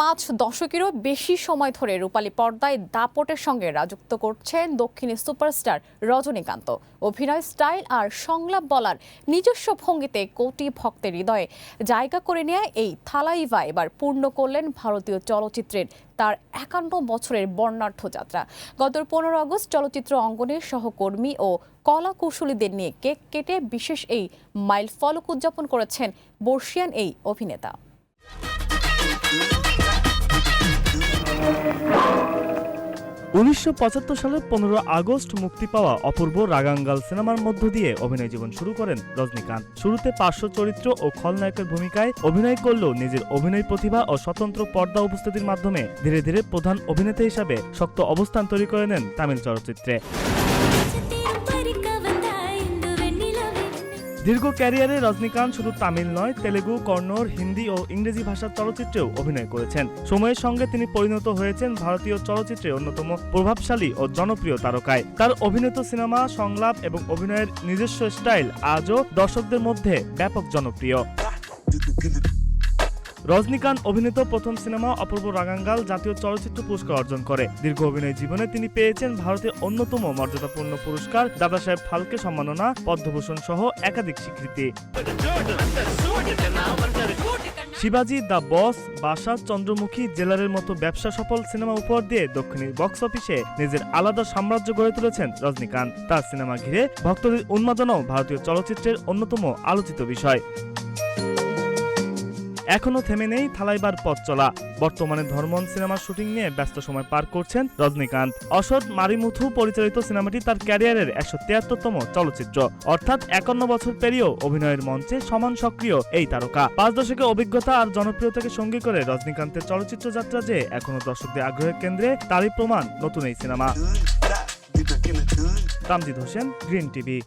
5 দশকেরও বেশি সময় ধরে রূপালী পর্দায় দাপটের সঙ্গে রাজত্ব করছেন দক্ষিণী সুপারস্টার রজনীকান্ত। অভিনয় স্টাইল আর সংলাপ বলার নিজস্ব ভঙ্গিতে কোটি ভক্তের হৃদয়ে জায়গা করে নেয়া এই থালাইভা এবার পূর্ণ করলেন ভারতীয় চলচ্চিত্রের তার 51 বছরের বর্ণাঢ্য যাত্রা। গত 15 আগস্ট চলচ্চিত্র অঙ্গনের সহকর্মী ও কলা কুশলীদের নিয়ে কেক কেটে বিশেষ এই মাইলফলক উদযাপন করেছেন বর্ষিয়ান এই অভিনেতা। 1975 সালের 15 আগস্ট মুক্তি পাওয়া অপূর্ব রাগাঙ্গাল সিনেমার মধ্য দিয়ে অভিনয় জীবন শুরু করেন রজনীকান্ত। শুরুতে পার্শ্ব চরিত্র ও খলনায়কের ভূমিকায় অভিনয় করলেও নিজের অভিনয় প্রতিভা ও স্বতন্ত্র পর্দা উপস্থিতির মাধ্যমে ধীরে ধীরে প্রধান অভিনেতা হিসাবে শক্ত অবস্থান তৈরি করে নেন তামিল চলচ্চিত্রে। দীর্ঘ ক্যারিয়ারে রজনীকান্ত শুধু তামিল নয়, তেলেগু, কন্নড়, হিন্দি ও ইংরেজি ভাষার চলচ্চিত্রেও অভিনয় করেছেন। সময়ের সঙ্গে তিনি পরিণত হয়েছেন ভারতীয় চলচ্চিত্রের অন্যতম প্রভাবশালী ও জনপ্রিয় তারকায়। তার অভিনীত সিনেমা, সংলাপ এবং অভিনয়ের নিজস্ব স্টাইল আজও দর্শকদের মধ্যে ব্যাপক জনপ্রিয়। রজনীকান্ত অভিনীত প্রথম সিনেমা অপূর্ব রাগাঙ্গাল জাতীয় চলচ্চিত্র পুরস্কার অর্জন করে। দীর্ঘ অভিনয় জীবনে তিনি পেয়েছেন ভারতের অন্যতম মর্যাদাপূর্ণ পুরস্কার দাদাসাহেব ফালকে সম্মাননা, পদ্মভূষণ সহ একাধিক স্বীকৃতি। শিবাজি, দ্য বস, বাসা, চন্দ্রমুখী, জেলারের মতো ব্যবসা সফল সিনেমা উপহার দিয়ে দক্ষিণী বক্স অফিসে নিজের আলাদা সাম্রাজ্য গড়ে তুলেছেন রজনীকান্ত। তার সিনেমা ঘিরে ভক্তদের উন্মাদনাও ভারতীয় চলচ্চিত্রের অন্যতম আলোচিত বিষয়। এখনো থেমে নেই থালাইবার পথ চলা। বর্তমানে ধর্মন সিনেমার শুটিং নিয়ে ব্যস্ত সময় পার করছেন রজনীকান্ত। অসৎ মারিমুথু পরিচালিত সিনেমাটি তার ক্যারিয়ারের 173তম চলচ্চিত্র, অর্থাৎ 51 বছর পেরিয়েও অভিনয়ের মঞ্চে সমান সক্রিয় এই তারকা। 5 দশকের অভিজ্ঞতা আর জনপ্রিয়তাকে সঙ্গী করে রজনীকান্তের চলচ্চিত্র যাত্রা যে এখনো দর্শকদের আগ্রহের কেন্দ্রে, তারই প্রমাণ নতুন এই cinema. Tamjid Hossain, green TV.